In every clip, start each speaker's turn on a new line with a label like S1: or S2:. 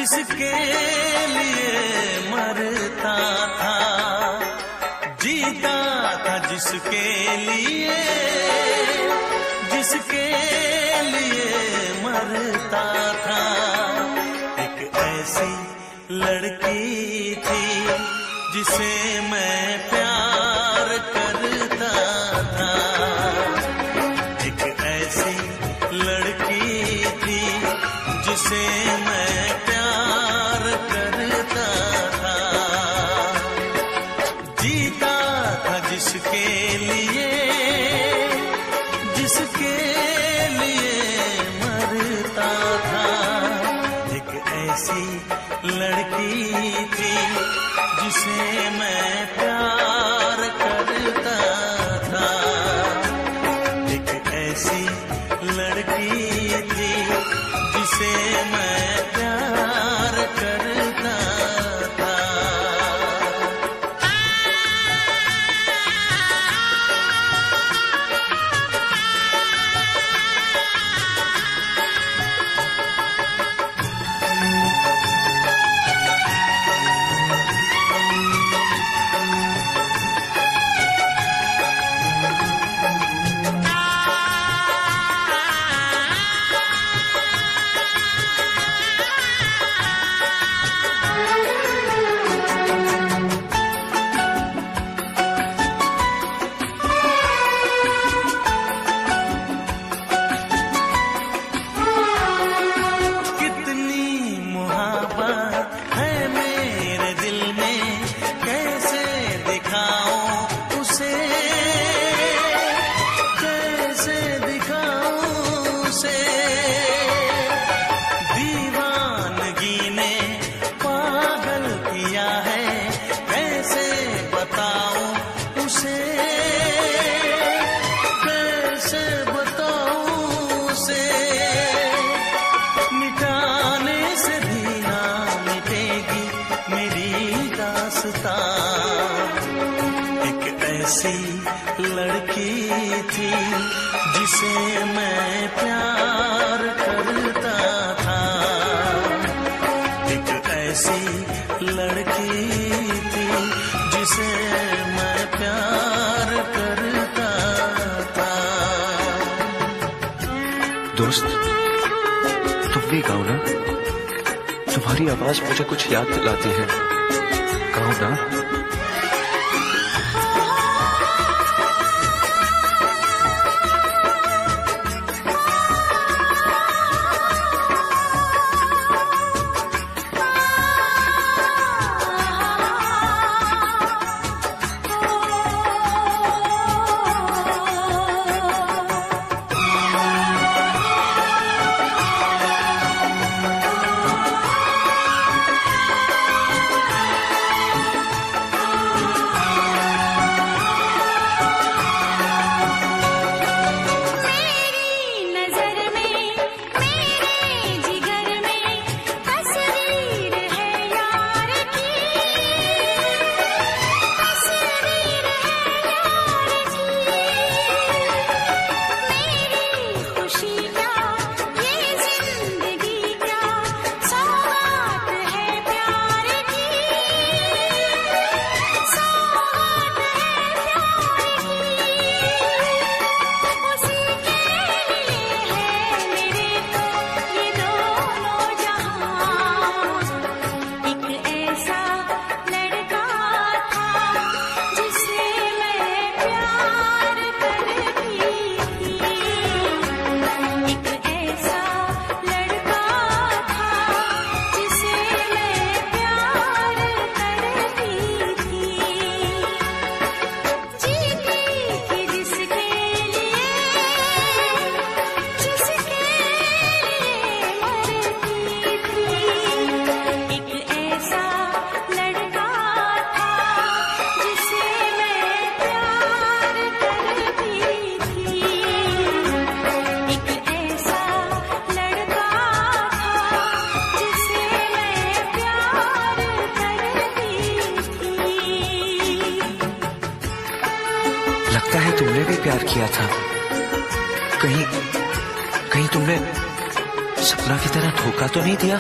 S1: जिसके लिए मरता था, जीता था जिसके लिए, जिसके लिए मरता था। एक ऐसी लड़की थी जिसे मैं प्यार करता था, एक ऐसी लड़की थी जिसे मैं प्यार करता था। जीता था जिसके लिए, जिसके लिए मरता था। एक ऐसी लड़की थी जिसे मैं प्यार करता था, एक ऐसी लड़की थी जिसे मैं प्यार करता था। लड़की थी जिसे मैं प्यार करता था, एक ऐसी लड़की थी जिसे मैं प्यार करता था।
S2: दोस्त, तुम भी गाओ ना, तुम्हारी आवाज मुझे कुछ याद दिलाती है, गाओ ना। लगता है तुमने भी प्यार किया था। कहीं तुमने सपना की तरह धोखा तो नहीं दिया?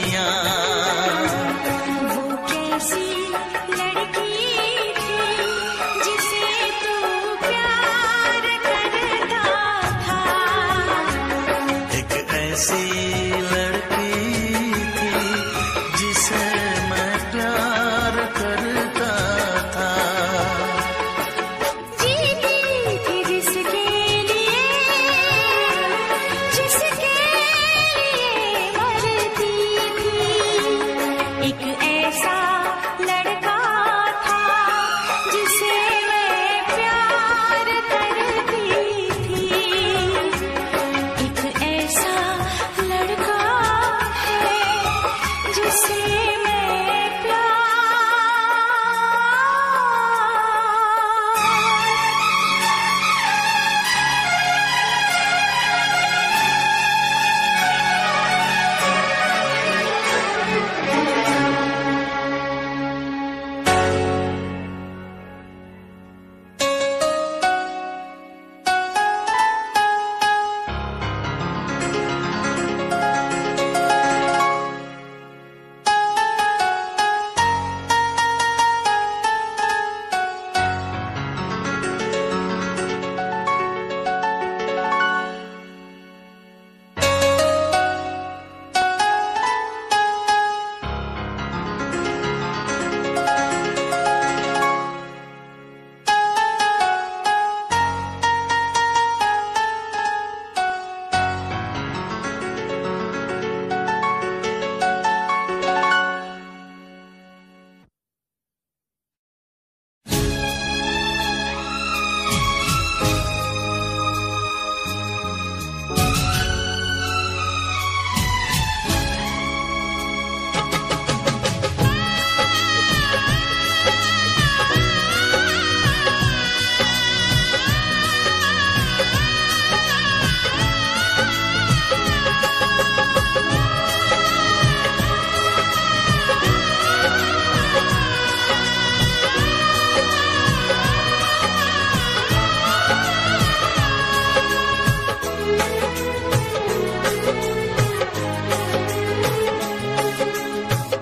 S1: सखियां।
S3: वो कैसी लड़की थी जिसे तू प्यार करता था।
S1: एक ऐसी लड़की थी जिसे मैं प्यार करता था।
S3: जीती थी जिसके लिए मरती थी। एक ऐसा लड़का था जिसे मैं प्यार करती थी। एक ऐसा लड़का है जिसे मैं प्यार।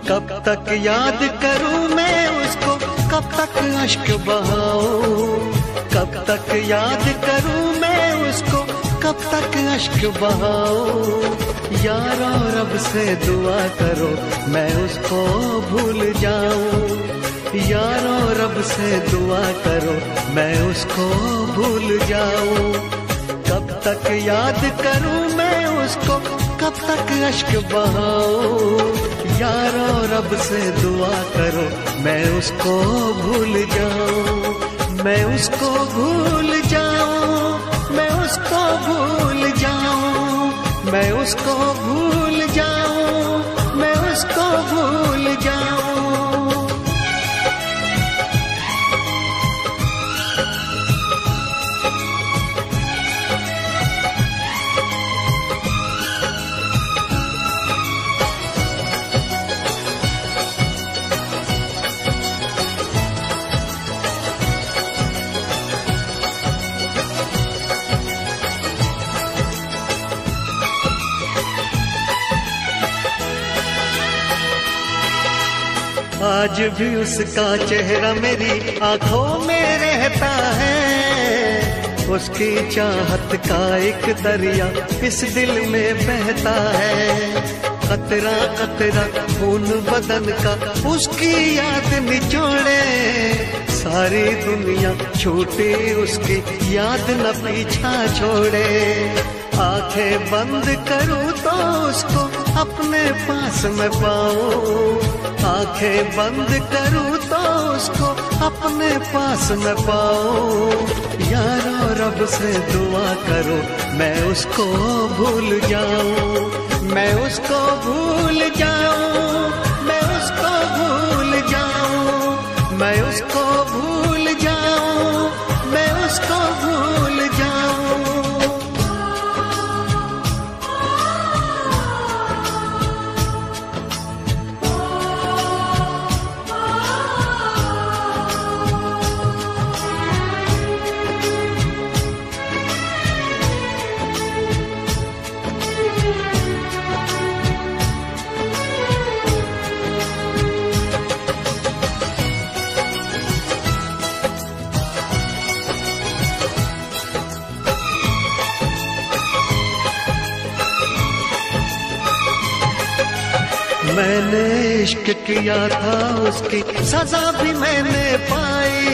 S4: कब तक याद करूं मैं उसको, कब तक अश्क बहाऊं। कब तक याद करूं मैं उसको, कब तक अश्क बहाऊं। यारो रब से दुआ करो मैं उसको भूल जाऊं। यारो रब से दुआ करो मैं उसको भूल जाऊं। कब तक याद करूं मैं उसको, कब तक अश्क बहाऊं। यारो रब से दुआ करो मैं उसको भूल जाऊं। मैं उसको भूल जाऊं, मैं उसको भूल जाऊं। मैं उसको भूल जाऊं, मैं उसको भूल जाऊं। आज भी उसका चेहरा मेरी आंखों में रहता है। उसकी चाहत का एक दरिया इस दिल में बहता है। कतरा कतरा खून बदन का उसकी याद निचोड़े। सारी दुनिया छूटे उसकी याद न पीछा छोड़े। आंखें बंद करूं तो उसको अपने पास में पाऊं। आंखें बंद करूं तो उसको अपने पास में पाऊं। यारो रब से दुआ करो मैं उसको भूल जाऊं। मैं उसको भूल जाऊं, मैं उसको भूल जाऊं। मैं उसको भूल जाऊं, मैं उसको भूल जाऊं। मैंने इश्क किया था उसकी सजा भी मैंने पाई,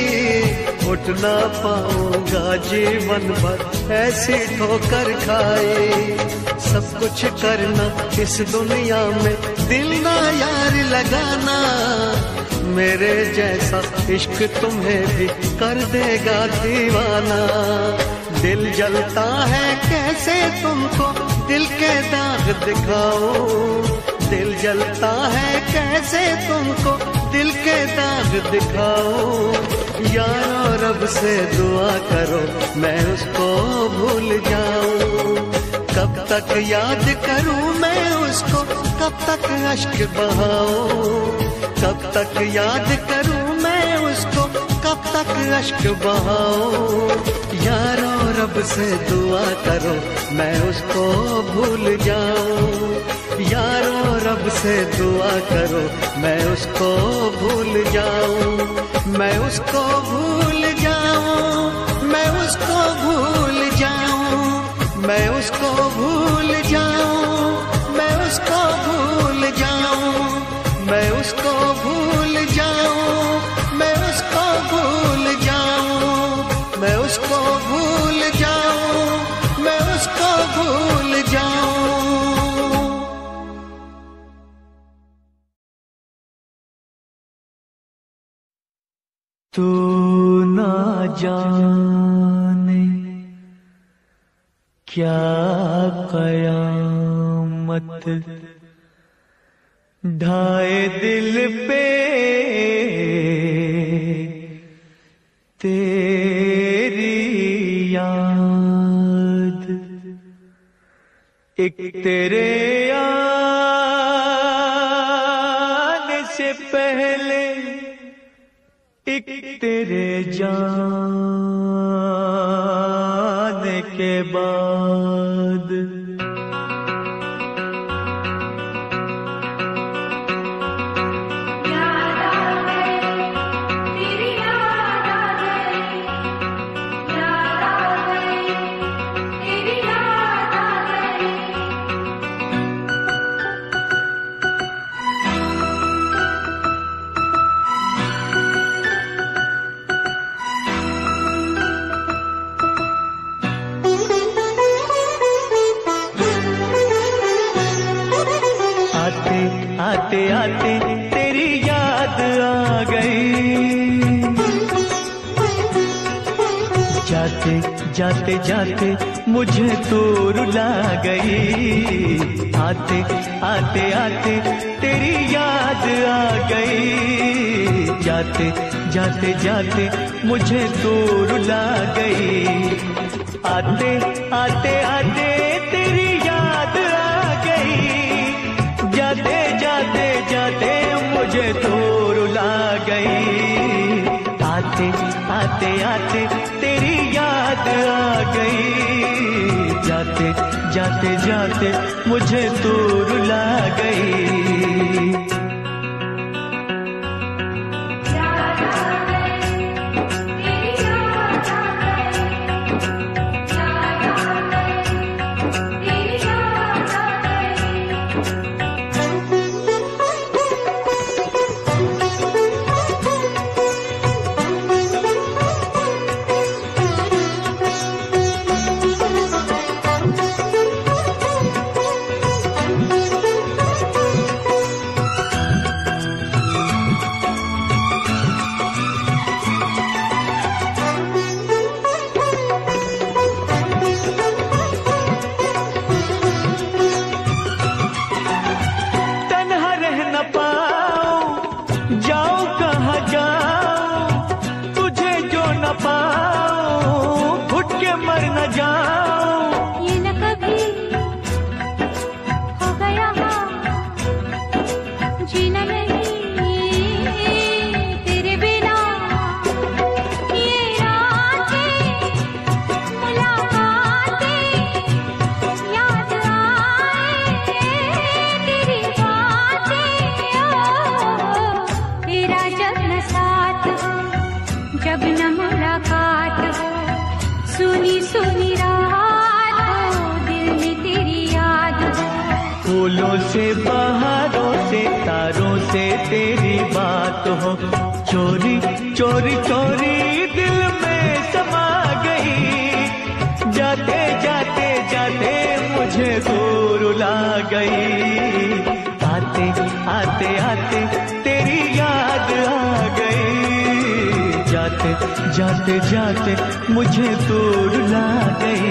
S4: उठ ना पाऊंगा जीवन भर ऐसी ठोकर खाई। सब कुछ करना इस दुनिया में दिल ना यार लगाना, मेरे जैसा इश्क तुम्हें भी कर देगा दीवाना। दिल जलता है कैसे तुमको दिल के दाग दिखाऊं, दिल जलता है कैसे तुमको दिल के दाग दिखाऊं। यारो रब से दुआ करो मैं उसको भूल जाऊं, कब तक याद करूं मैं उसको, कब तक अश्क बहाऊं, कब तक याद करूं मैं उसको, कब तक अश्क बहाऊं। यारो रब से दुआ करो मैं उसको भूल जाऊं, यारो रब से दुआ करो मैं उसको भूल जाऊं, मैं उसको भूल जाऊं, मैं उसको भूल जाऊं, मैं उसको भूल जाऊं, मैं उसको भूल जाऊं, मैं उसको भूल जाऊं, मैं उसको भूल जाऊं, मैं उसको भूल जाऊं, मैं उसको भूल जाऊं।
S5: तू ना जाने क्या कयामत ढाए दिल पे तेरी याद, एक तेरे आने से पहले एक तेरे जाने के बाद। आते आते तेरी याद आ गई, जाते जाते जाते मुझे तू रुला गई। आते आते आते तेरी याद आ गई, जाते जाते जाते मुझे तू रुला गई। आते आते आते तेरी याद आ गई, जाते जाते जाते मुझे तो रुला गई। आते आते आते तेरी याद आ गई, जाते जाते जाते मुझे तो रुला गई। फूलों से बहारों से तारों यारों से तेरी बात हो, चोरी चोरी चोरी दिल में समा गई, जाते जाते जाते मुझे दूर रुला गई, आते आते आते तेरी याद आ गई, जाते जाते जाते मुझे दूर रुला गई।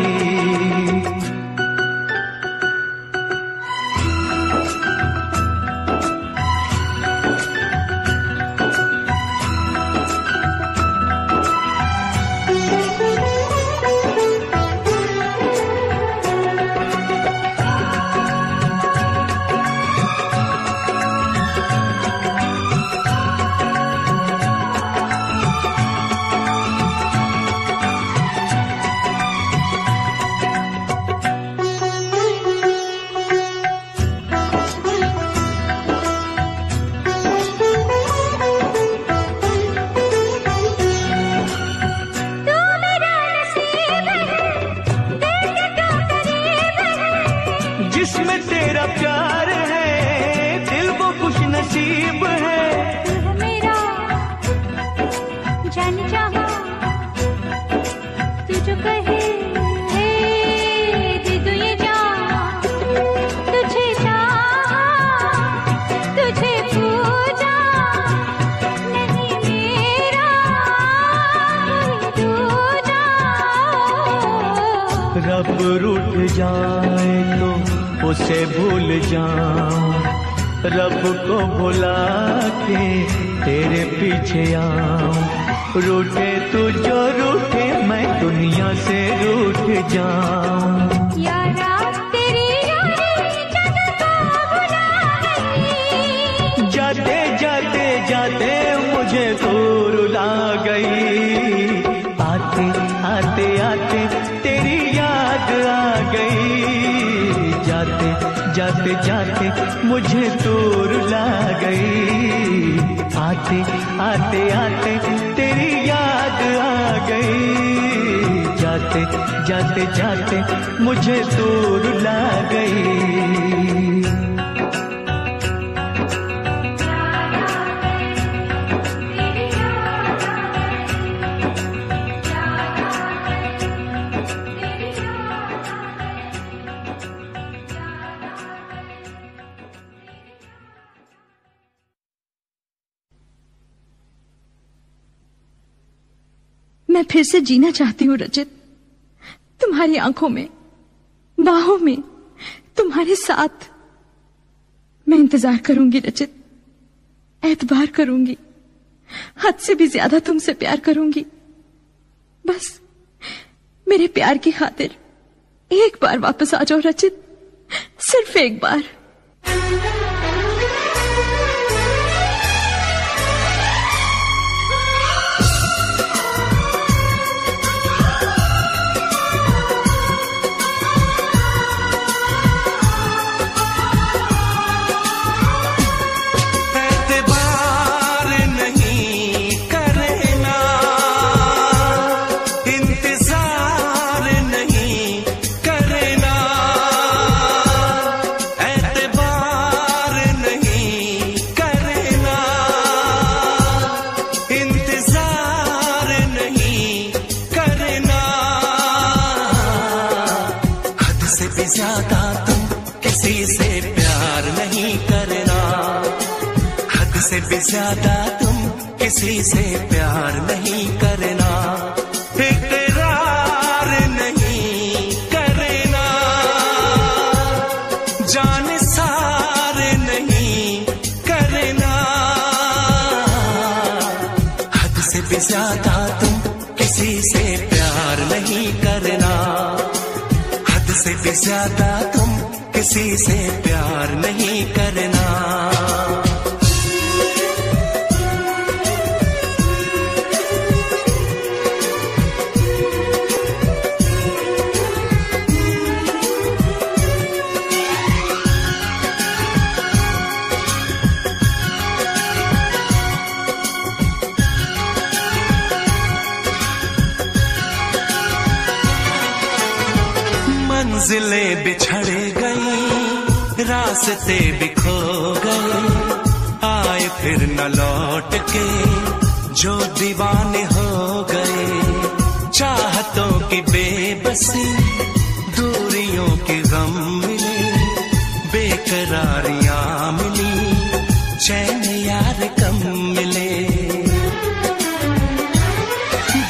S5: जिसमें तेरा प्यार है दिल वो खुश नसीब है,
S3: मेरा जान चाहा तू जो कहे दे दूं ये जान, तुझे चाहा तुझे पूजा, नहीं मेरा दूजा।
S5: रब रूठ जाए तो उसे भूल जाऊं, रब को भुला के तेरे पीछे आऊं, रूठे तू जो रूठे मैं दुनिया से रूठ जाऊं।
S3: यारा तेरी यारी जग को भुला गई,
S5: जाते जाते जाते मुझे दूर रुला गई, आते आते आते तेरी याद आ गई, जाते जाते जाते मुझे दूर ला गई, आते आते आते तेरी याद आ गई, जाते जाते जाते मुझे दूर ला गई।
S6: मैं फिर से जीना चाहती हूँ रचित, तुम्हारी आंखों में, बाहों में, तुम्हारे साथ। मैं इंतजार करूंगी रचित, एतबार करूंगी, हद से भी ज्यादा तुमसे प्यार करूंगी। बस मेरे प्यार की खातिर एक बार वापस आ जाओ रचित, सिर्फ एक बार।
S1: ज्यादा तुम किसी से प्यार नहीं करना, हद से भी ज्यादा तुम किसी से प्यार नहीं करना, इकरार नहीं करना, जान सार नहीं करना, हद से भी ज्यादा तुम किसी से प्यार नहीं करना, से भी ज्यादा तुम किसी से प्यार नहीं करना। मंजिलें बिछड़ गई, रास्ते बिखो गए, फिर न लौट के जो दीवाने हो गए, चाहतों की बेबसी, दूरियों के गम मिले, बेकरारियां मिली, चैन यार कम मिले।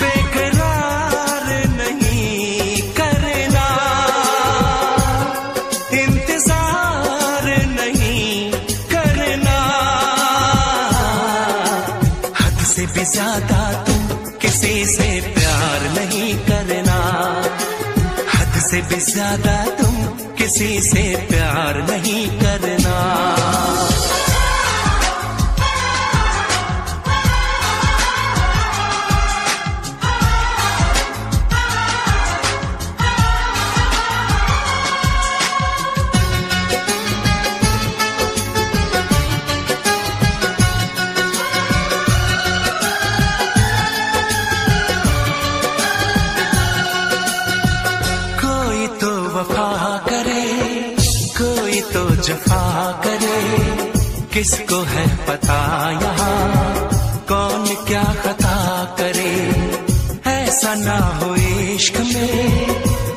S1: बेकरार नहीं करना, इंतजार नहीं करना, हद से भी ज्यादा तुम किसी से प्यार नहीं करना, हद से भी ज्यादा तुम किसी से प्यार नहीं करना। जफा करे, किसको है पता यहाँ कौन क्या खता करे। ऐसा ना हो इश्क में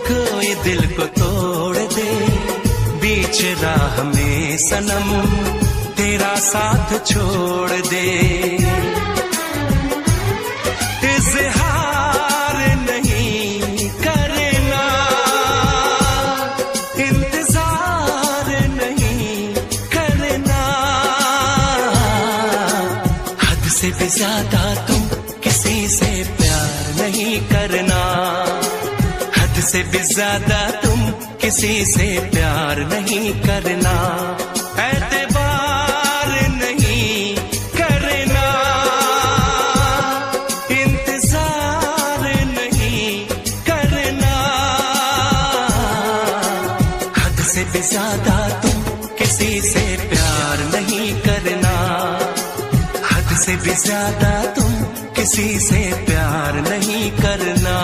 S1: कोई दिल को तोड़ दे, बीच राह में सनम तेरा साथ छोड़ दे। इज़हार नहीं करना, इंतजार नहीं करना, हद से भी ज्यादा तुम किसी से प्यार नहीं करना, हद से भी ज्यादा तुम किसी से प्यार नहीं करना। एतबार नहीं करना, इंतजार नहीं करना, हद से भी ज्यादा तुम किसी से प्यार नहीं करना, हद से भी ज्यादा तुम किसी से प्यार नहीं करना।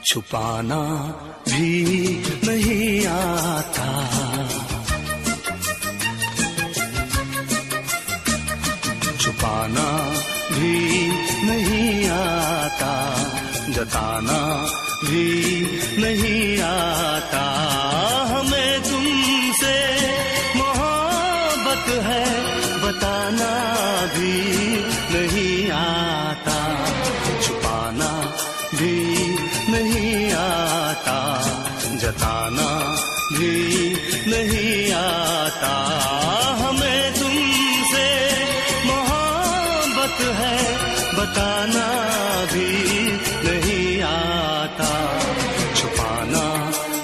S1: छुपाना भी नहीं आता, छुपाना भी नहीं आता, जताना भी नहीं आता। हमें तुमसे मोहब्बत है बताना भी नहीं आता, छुपाना भी नहीं आता, जताना भी नहीं आता। हमें तुमसे मोहब्बत है बताना भी नहीं आता, छुपाना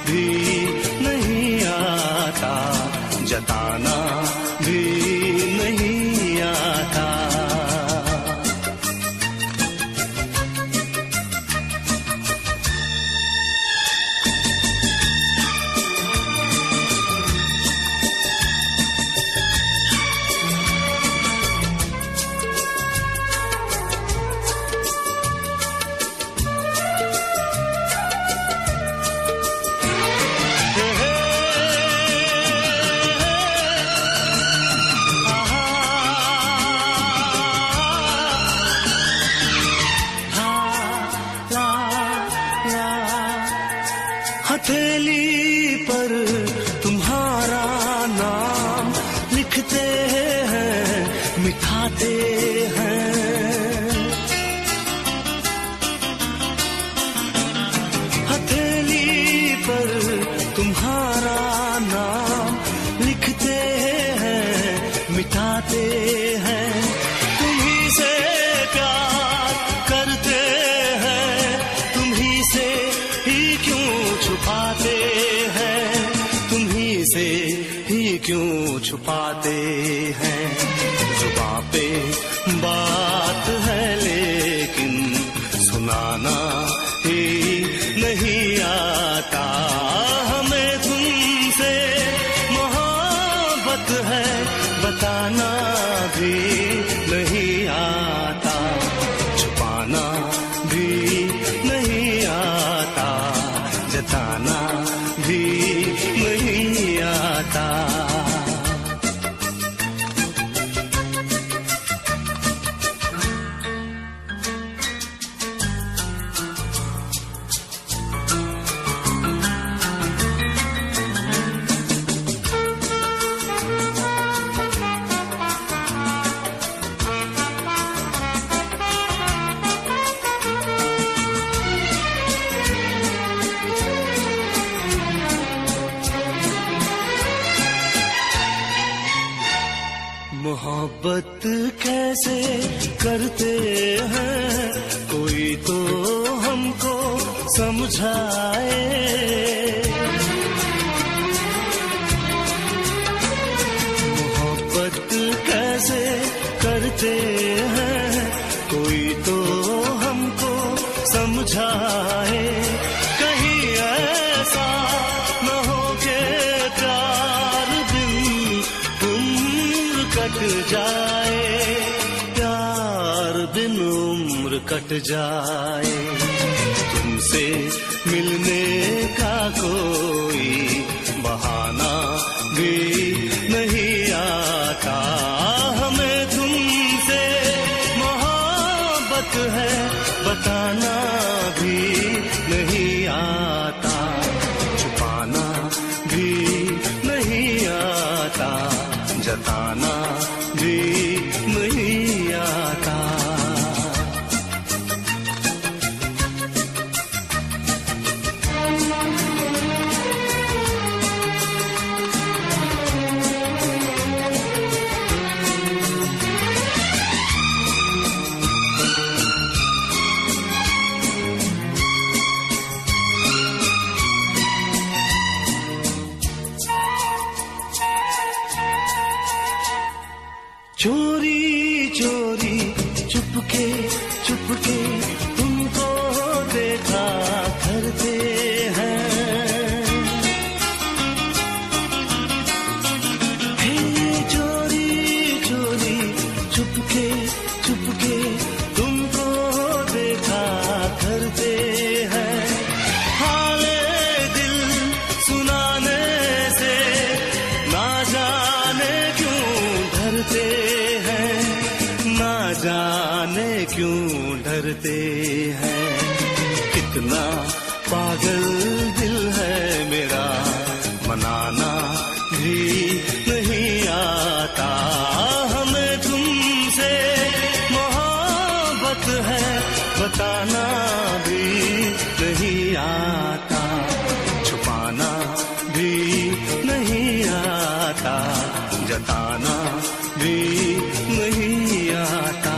S1: भी नहीं आता, जताना भी नहीं आता। से ही क्यों छुपाते हैं। जुबां पे बात है लेकिन सुनाना ही नहीं आता। हमें तुमसे मोहब्बत है बताना भी नहीं आता। छुपाना भी नहीं आता, जताना भी नहीं आता। मोहब्बत कैसे करते हैं कोई तो हमको समझाए। मोहब्बत कैसे करते हैं कोई तो हमको समझाए। कहीं ऐसा न हो के प्यार बिन उम्र कट जाए, प्यार बिन उम्र कट जाए। तुमसे मिलने का कोई बहाना भी नहीं आता। हमें तुमसे मोहब्बत है बताना भी नहीं आता। छुपाना भी नहीं आता, जताना भी नहीं आता। चोरी चोरी चुपके चुपके तुमको देखा करते हैं। हे चोरी चोरी चुपके चुपके तुमको देखा करते हैं। हाले दिल सुनाने से ना जाने क्यों डरते हैं, ना जाने क्यों डरते हैं। कितना पागल दिल है मेरा, मनाना भी नहीं आता। हमें तुमसे मोहब्बत है बताना भी नहीं आता। छुपाना भी नहीं आता, जताना भी नहीं आता।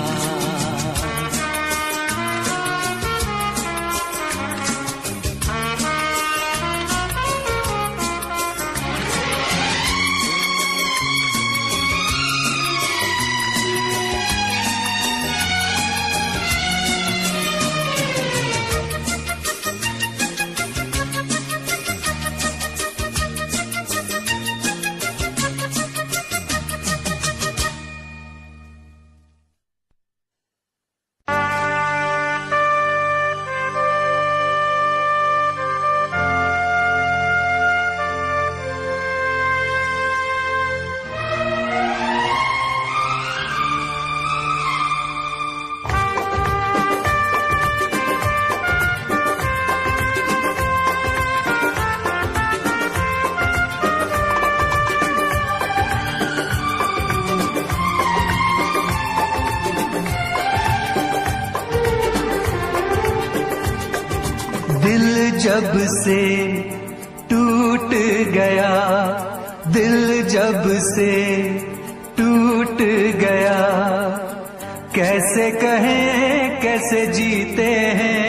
S5: जब से टूट गया, दिल जब से टूट गया, कैसे कहें कैसे जीते हैं।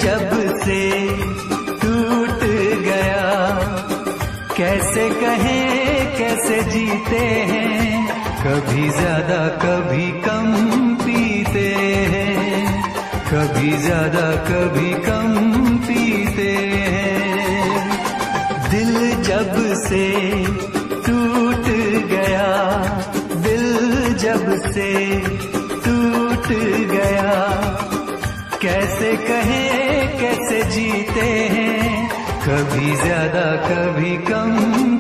S5: जब से टूट गया, कैसे कहें कैसे जीते हैं, कभी ज्यादा कभी कम पीते हैं, कभी ज्यादा कभी कम पीते हैं। दिल जब से टूट गया, दिल जब से टूट गया, कैसे कहें कैसे जीते हैं, कभी ज्यादा कभी कम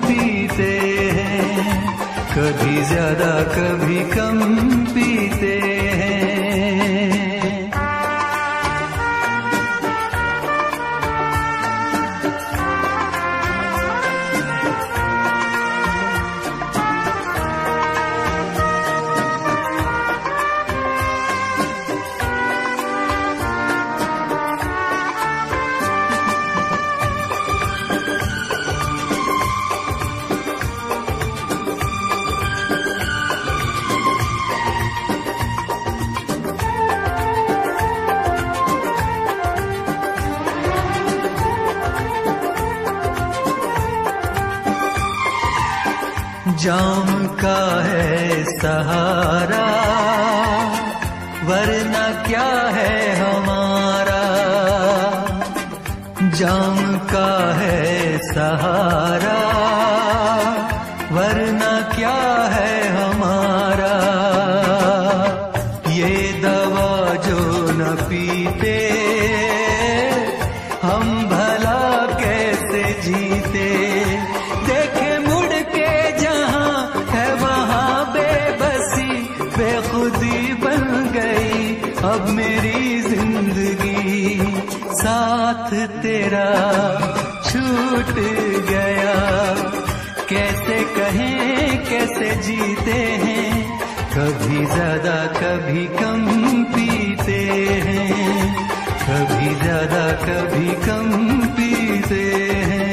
S5: पीते हैं, कभी ज्यादा कभी कम पीते हैं। जाम का है सहारा, वरना क्या है हमारा, जाम का है सहारा, वरना क्या है हमारा। ये दवा जो न पीते, हम भला कैसे जीते। देखे मुड़ के जहां है वहां बेबसी, बेखुदी बन गई अब मेरी जिंदगी। साथ तेरा छूट गया, कैसे कहें कैसे जीते हैं, कभी ज्यादा कभी कम पीते हैं, कभी ज्यादा कभी कम पीते हैं।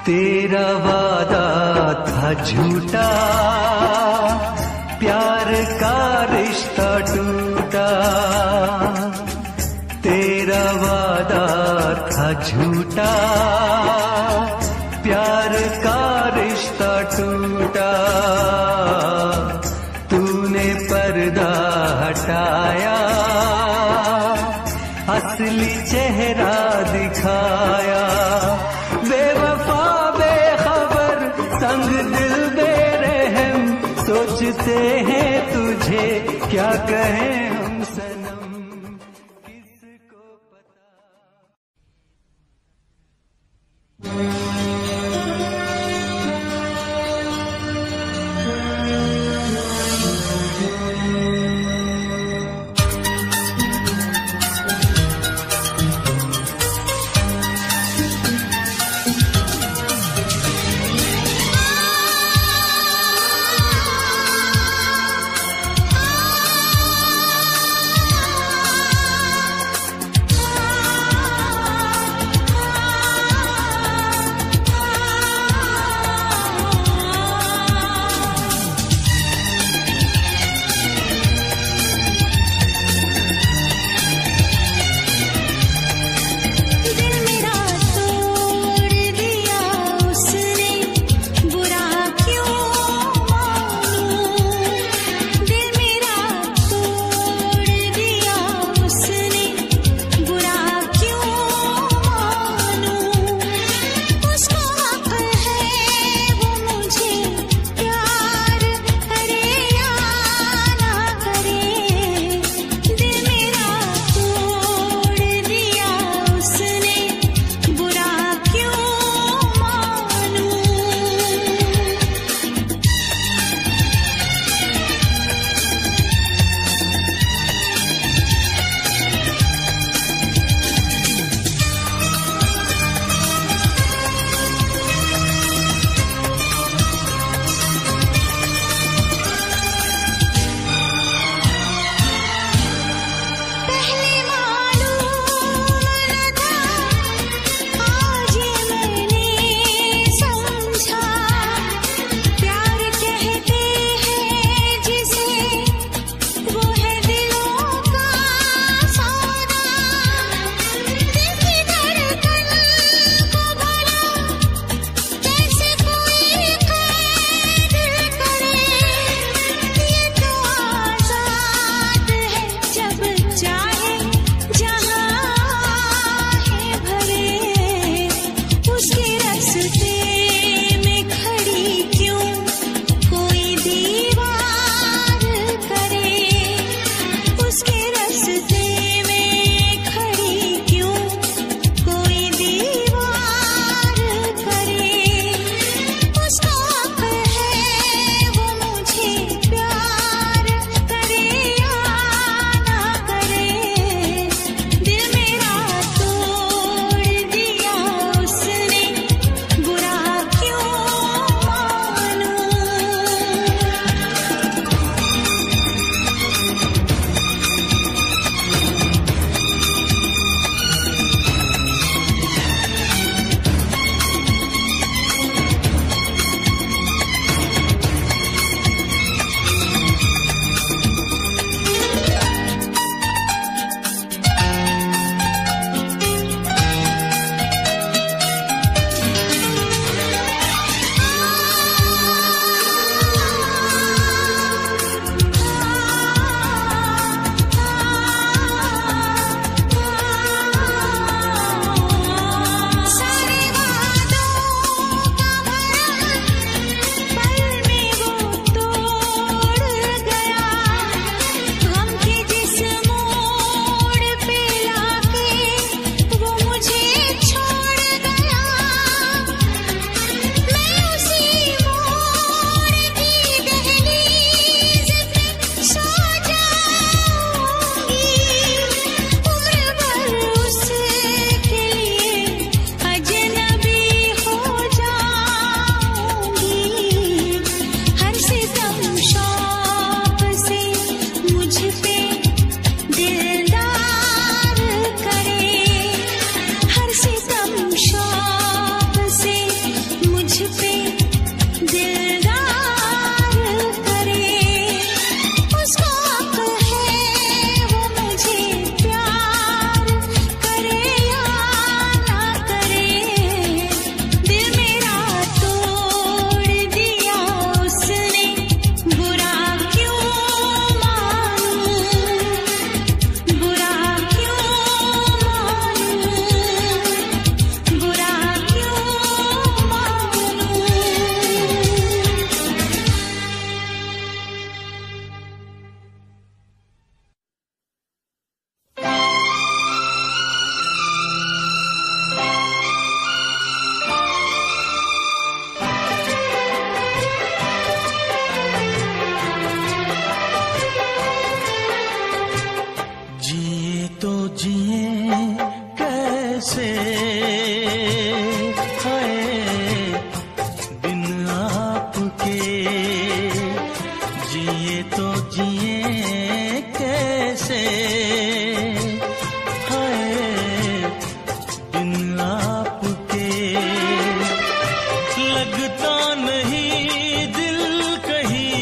S5: तेरा वादा था झूठा, प्यार का रिश्ता टूटा। तेरा वादा था झूठा, प्यार का रिश्ता टूटा। तूने पर्दा हटाया, असली चेहरा दिखाया। बेवफा बेखबर संग दिल बेरहम, सोचते हैं तुझे क्या कहें हम सनम, किसको पता। कैसे हाय बिन आपके जिए तो जिए कैसे हाय बिन आपके लगता नहीं दिल कहीं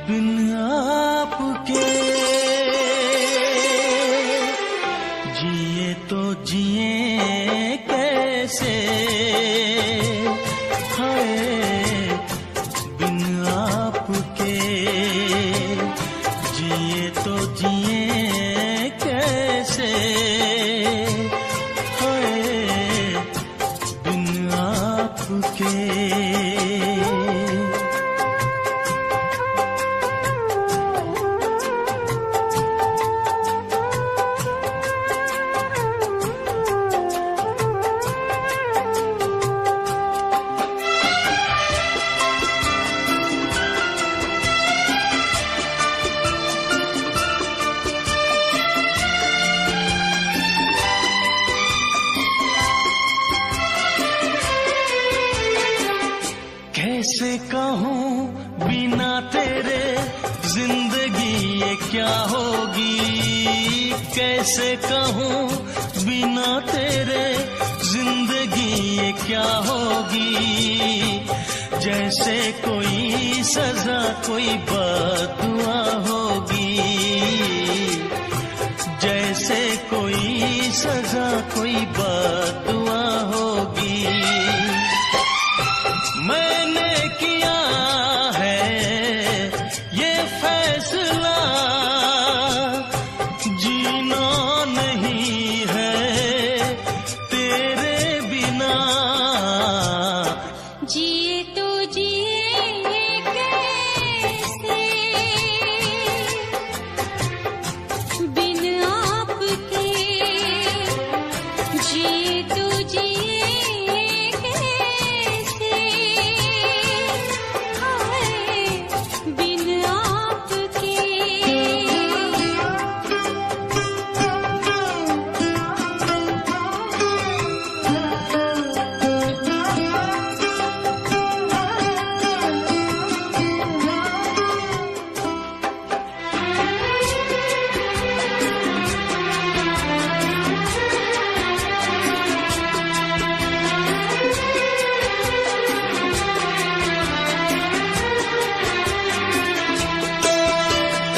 S5: बिन आपके जिए तो जिए कैसे हाय बिन आपके जिए तो जिए कैसे हाय बिन आपके कैसे कहूँ बिना तेरे जिंदगी ये क्या होगी कैसे कहूँ बिना तेरे जिंदगी ये क्या होगी जैसे कोई सजा कोई बददुआ होगी जैसे कोई सजा कोई बददुआ होगी मैंने किया है ये फैसला जीना नहीं है तेरे बिना
S3: जिए तो जिए कैसे बिन आपके जिए तो जिए कैसे हाय बिन आपके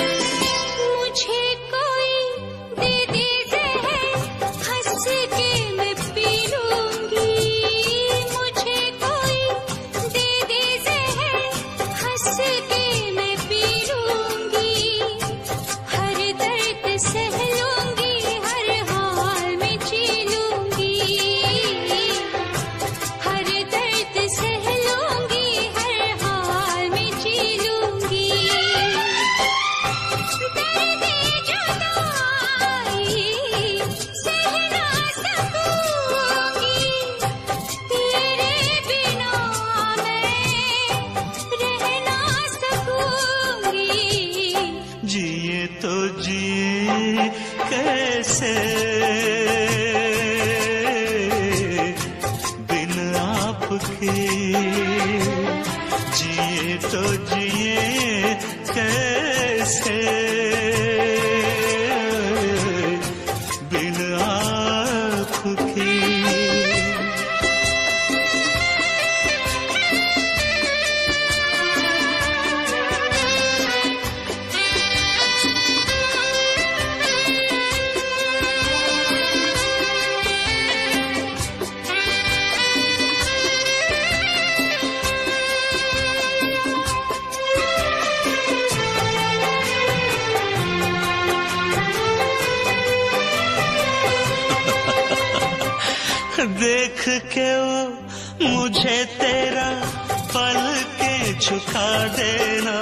S3: मुझे कोई दे दे जहर हंस के मैं पी लूंगी मुझे कोई दे दे जहर हंस के मैं पी लूंगी हर दर्द सह लूंगी हर हाल में जी लूंगी हर दर्द सह लूंगी हर हाल में जी लूंगी दर्द जुदाई सह ना सकूंगी तेरे बिना मैं रह ना सकूंगी
S5: जिए तो जिए कैसे बिन आपके जिए तो जिए कैसे बिन आपके देख के वो मुझे तेरा पल के झुका देना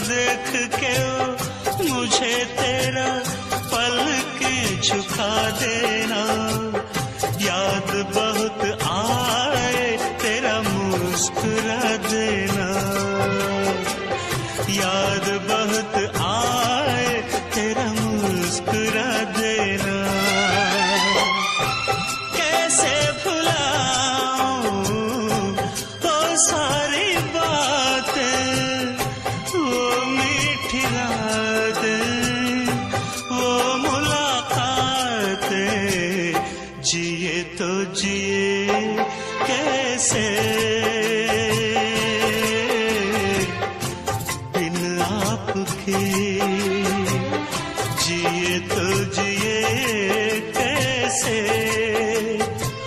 S5: देख के वो मुझे तेरा पल के झुका देना याद बहुत आए तेरा मुस्कुरा देना याद बहुत आए तेरा मुस्कुरा
S7: मुस्कुरा देना। कैसे भुलाऊं वो सारी बातें, वो मीठी रातें, वो मुलाकातें, जिए तो जिए कैसे बिन आपके, जिए तो जिए कैसे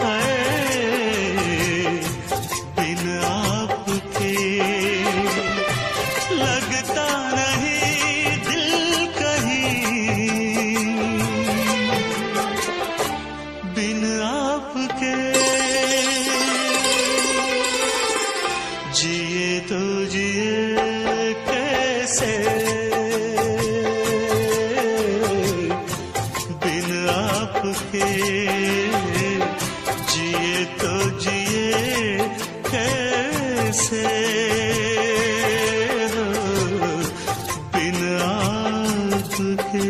S7: है बिन आपके। लगता नहीं दिल कहीं बिन आपके, जिए तो जिए कैसे बिन आपके, जिए तो जिए कैसे बिन आपके।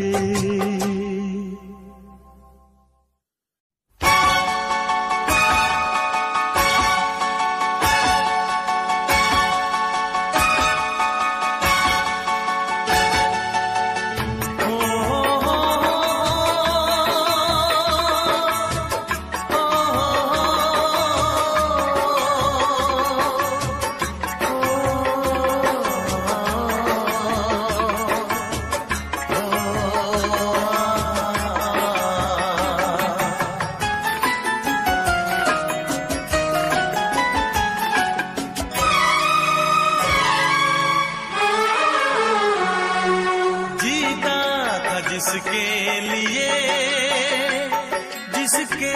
S5: जिसके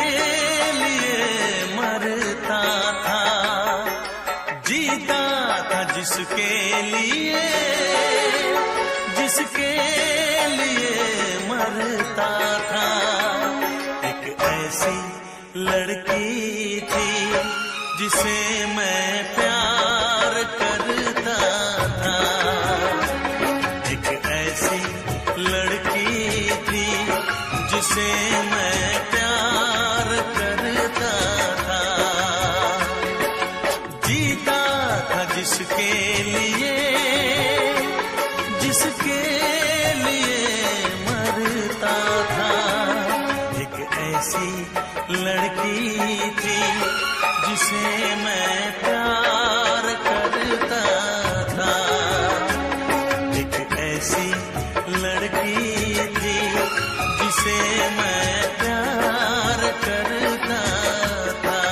S5: लिए मरता था, जीता था जिसके लिए मरता था। एक ऐसी लड़की थी जिसे मैं प्यार करता था, एक ऐसी लड़की थी जिसे मैं प्यार करता था। जीता था जिसके लिए मरता था। एक ऐसी लड़की थी जिसे मैं प्यार करता था, एक ऐसी लड़की थी जिसे मैं प्यार करता था।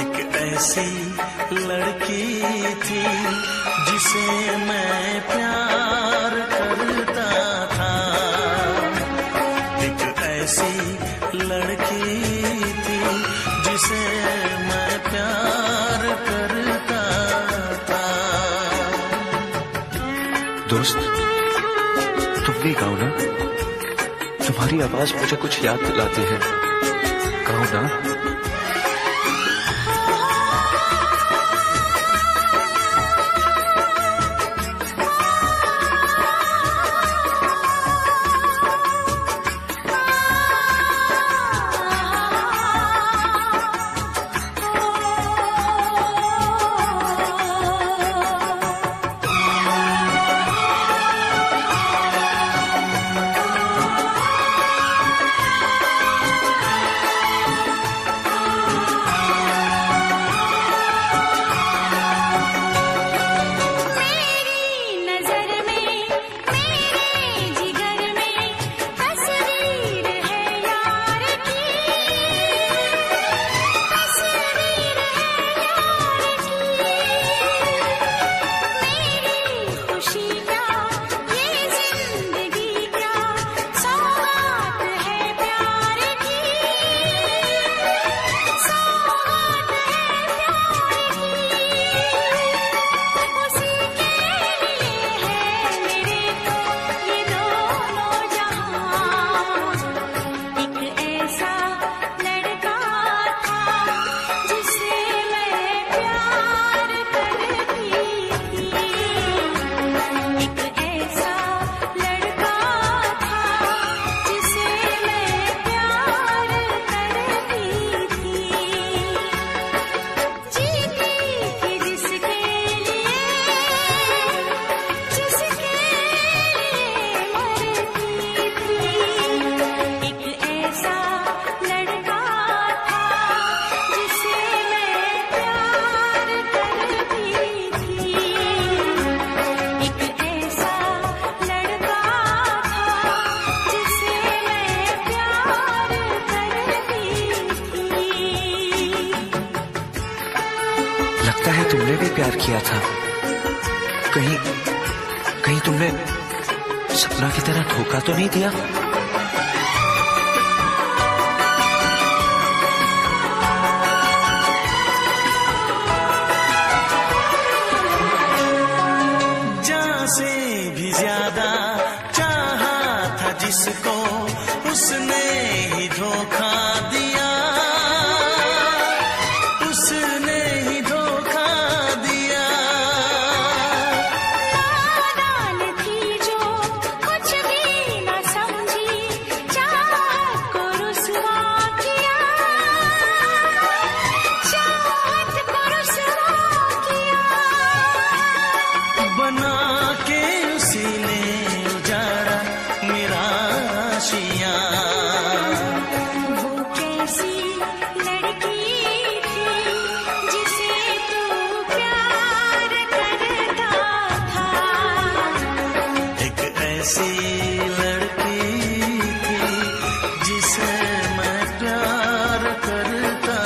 S5: एक ऐसी लड़की थी जिसे मैं प्यार करता था, एक ऐसी लड़की थी जिसे मैं प्यार करता था।
S2: दोस्त, तुम भी गाओ ना, तुम्हारी आवाज मुझे कुछ याद दिलाती है, गाओ ना। प्यार किया था। कहीं कहीं तुमने सपना की तरह धोखा तो नहीं दिया?
S7: जान से भी ज्यादा चाहा था जिसको, उसने ही धोखा दिया, उसने ही धोखा दिया।
S3: नादान थी जो कुछ भी न समझी, चाहत को रुसवा किया, चाहत को रुसवा किया।
S7: बना के उसी ने उजाड़ा मेरा आशियाँ।
S3: वो कैसी लड़की थी जिसे तू प्यार करता था,
S7: एक ऐसी लड़की थी जिसे मैं प्यार करता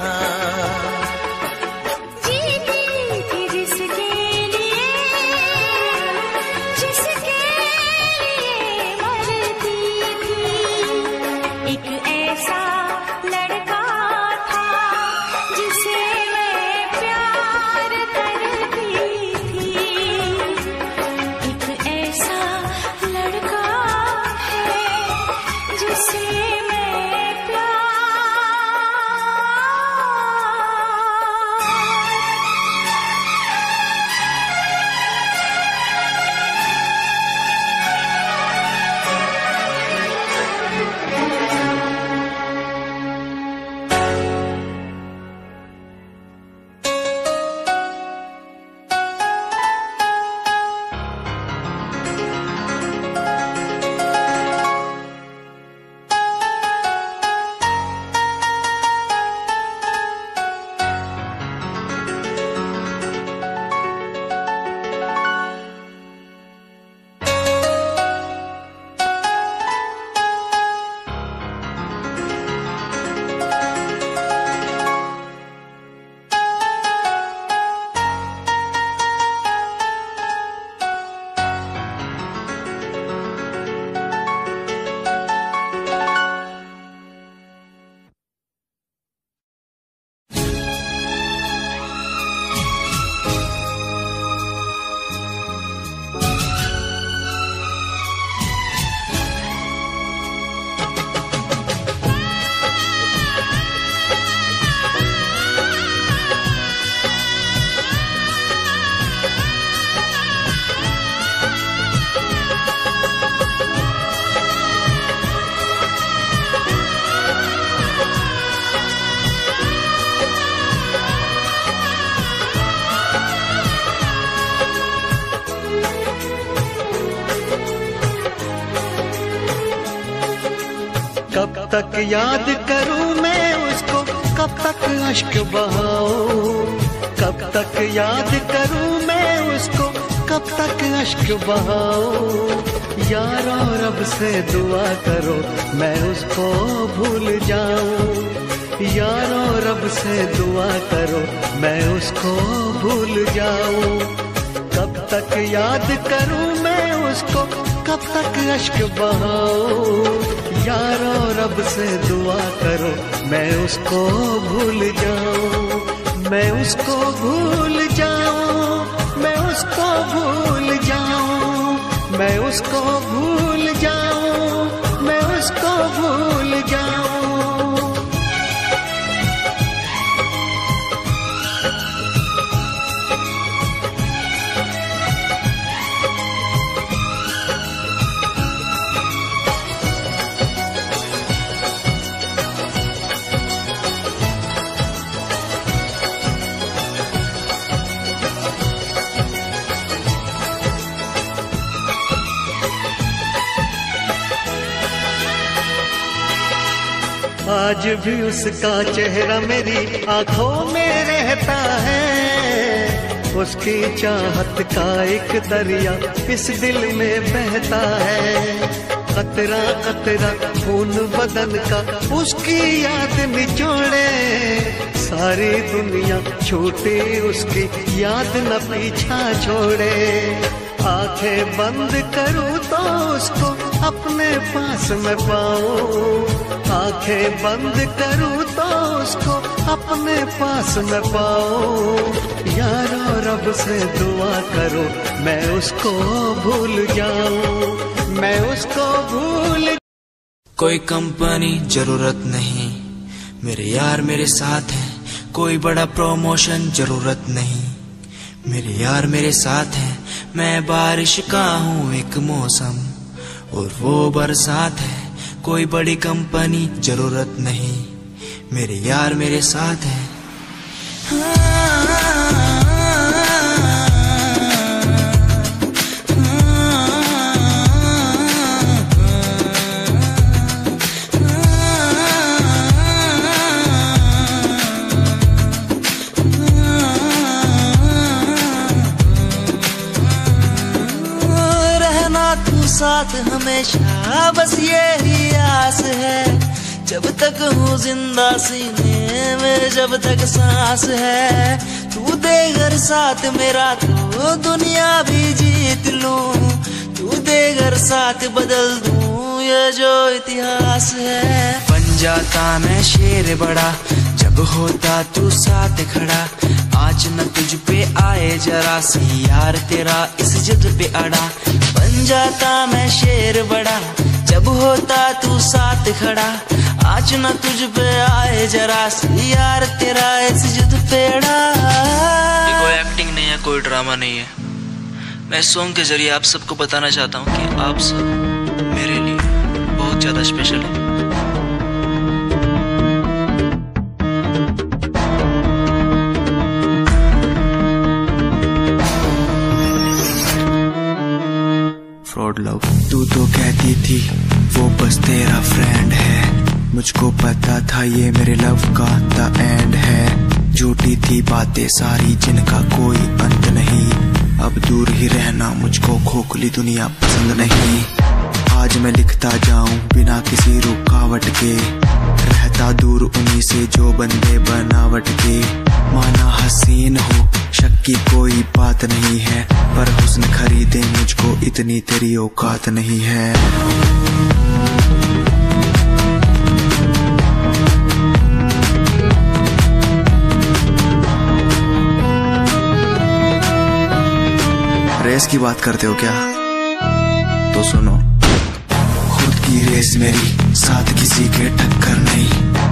S7: था।
S3: जीती थी जिसके लिए मरती थी। एक ऐसा लड़का था जिसे मैं प्यार करती थी। एक ऐसा लड़का है जिसे मैं प्यार
S4: कब तक याद करूं मैं उसको, कब तक अश्क बहाऊं, कब तक याद करूं मैं उसको, कब तक अश्क बहाऊं। यारो रब से दुआ करो मैं उसको भूल जाऊं, यारो रब से दुआ करो मैं उसको भूल जाऊं। कब तक याद करूं मैं उसको, कब तक अश्क बहाऊं। यारो रब से दुआ करो मैं उसको भूल जाऊं, मैं उसको भूल जाऊं, मैं उसको भूल जाऊं, मैं उसको भूल जाऊं, मैं उसको भूल जाऊं। आज भी उसका चेहरा मेरी आंखों में रहता है, उसकी चाहत का एक दरिया इस दिल में बहता है। कतरा कतरा खून बदन का उसकी याद निचोड़े, सारी दुनिया छूटे उसकी याद न पीछा छोड़े। आंखें बंद करूं तो उसको अपने पास मैं पाऊं, आंखें बंद करूं तो उसको अपने पास मैं पाऊं। यारो रब से दुआ करो मैं उसको भूल जाऊं, मैं उसको भूल।
S8: कोई कंपनी जरूरत नहीं, मेरे यार मेरे साथ हैं। कोई बड़ा प्रमोशन जरूरत नहीं, मेरे यार मेरे साथ हैं। मैं बारिश का हूँ एक मौसम और वो बरसात है। कोई बड़ी कंपनी जरूरत नहीं, मेरे यार मेरे साथ हैं।
S7: साथ हमेशा बस यही आस है, जब तक हूँ जिंदा सीने में जब तक सांस है। तू दे घर साथ मेरा तो दुनिया भी जीत लूं, तू दे घर साथ बदल दूं ये जो इतिहास है।
S8: बन जाता मैं शेर बड़ा जब होता तू साथ खड़ा। आज न तुझ पे आए जरा सी यार तेरा इस जिद पे अड़ा। बन जाता मैं शेर बड़ा जब होता तू साथ खड़ा। आज न तुझ पे आए जरा सी यार तेरा इस जिद पे अड़ा।
S9: कोई एक्टिंग नहीं है, कोई ड्रामा नहीं है। मैं सॉन्ग के जरिए आप सबको बताना चाहता हूँ कि आप सब मेरे लिए बहुत ज्यादा स्पेशल है।
S8: फ्रॉड लव तू तो कहती थी वो बस तेरा फ्रेंड है, मुझको पता था ये मेरे लव का द एंड है। झूठी थी बातें सारी जिनका कोई अंत नहीं, अब दूर ही रहना मुझको खोखली दुनिया पसंद नहीं। आज मैं लिखता जाऊं बिना किसी रुकावट के, रहता दूर उन्हीं से जो बंदे बनावट के। माना हसीन हो शक की कोई बात नहीं है, पर हुस्न खरीदे मुझको इतनी तेरी औकात नहीं है। रेस की बात करते हो क्या? तो सुनो, खुद की रेस मेरी साथ किसी के टक्कर नहीं।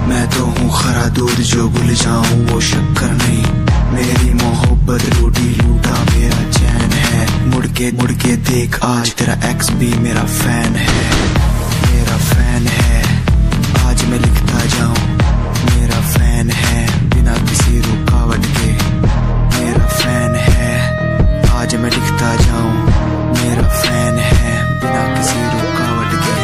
S8: मैं तो हूँ खरा दूध जो भूल जाऊं वो शक्कर नहीं। मेरी मोहब्बत लूटी लूटा मेरा चैन है, मुड़ के देख आज तेरा एक्स भी मेरा फैन है, मेरा फैन है। आज मैं लिखता जाऊं मेरा फैन है बिना किसी रुकावट के, मेरा फैन है। आज मैं लिखता जाऊं मेरा फैन है बिना किसी रुकावट के।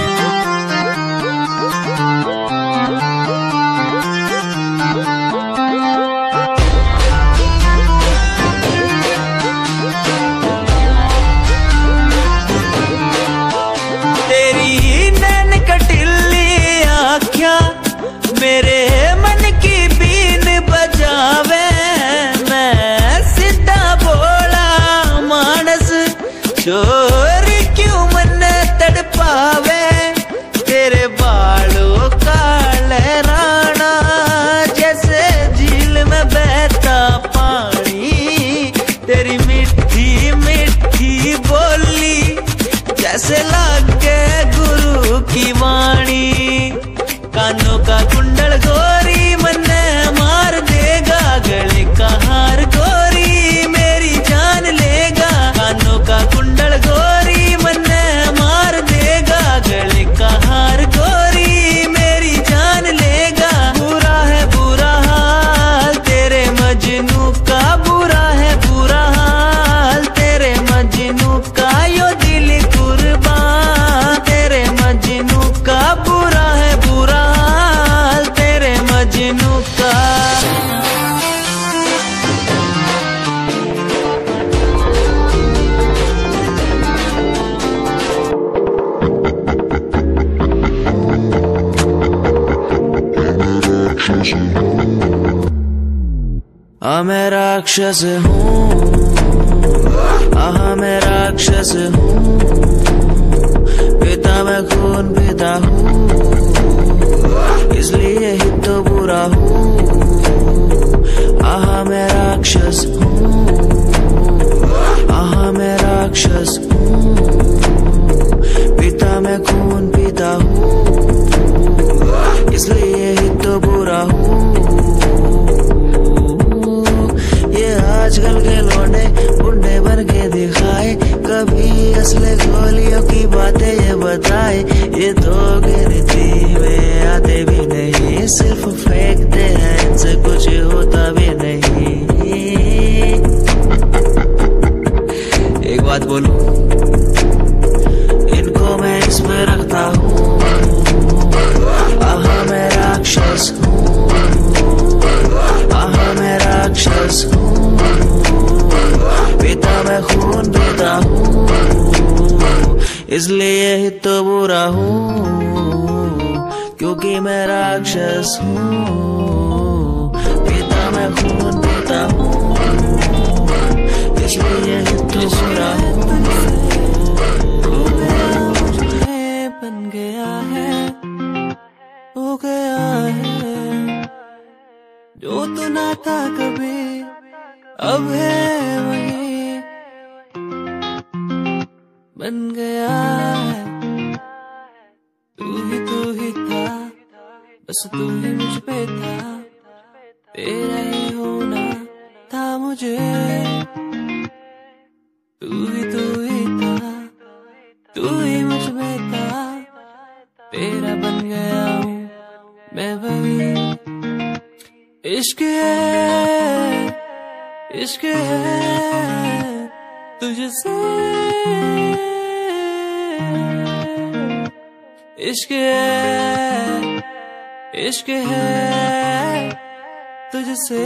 S7: तेरी नैन कटिली आँखियाँ मेरे मन की बीन बजावे। मैं सीधा बोला मानस चोर क्यों मन तड़पावे। तेरे बालों का लहराना जैसे झील में बहता पानी। तेरी मीठी मीठी बोली जैसे लागे गुरु की वाणी। कानों का कुंडल गोरी मन मार देगा, गले का हार गोरी मेरी जान लेगा। कानों का कुंडल गोरी मन मार देगा, गले का हार गोरी मेरी जान लेगा। बुरा है बुरा हाल तेरे मजनू का, बुरा है बुरा हाल तेरे मजनू का। यो दिल कुर्बान तेरे मजनू का बुरा मैं राक्षस हूँ, आहा मैं राक्षस हूँ, पिता मैं खून पीता हूँ, इसलिए ही तो बुरा हूँ। आहा मैं राक्षस हूँ, आहा मैं राक्षस हूँ, पिता मैं खून पीता हूँ, इसलिए ही तो बुरा हूँ। ये आजकल के लौंडे बुढ़े बन के दिखाए, कभी असले गोलियों की बातें ये बताए, ये तो गिनती में आते भी नहीं, सिर्फ फेंकते हैं, इनसे कुछ होता भी नहीं। एक बात बोलूं, इनको मैं इसमें रखता हूँ, आहा मैं राक्षस हूँ, आहा मैं राक्षस हूँ, पिता मैं खून पीता हूँ, इसलिए ही तो बुरा हूँ, क्योंकि मैं राक्षस हूँ, पिता मैं खून पीता हूँ, इसलिए ही तो बुरा हूँ। बन गया है, हो गया है, जो तो ना था कभी अब है वही, बन गया है। तू ही था, बस तू ही मुझ पे था, तेरा ही होना था मुझे। तू ही था, तू ही मुझ में था, तेरा बन गया हूँ मैं वही। इश्क है, इश्क है तुझसे, इश्क है, इश्क है तुझसे,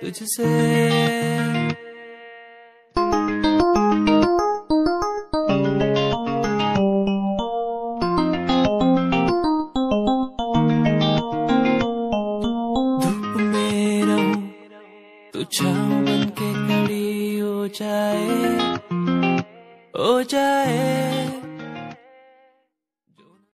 S7: तुझसे। तू छाँव बन के खड़ी हो जाए, हो जाए।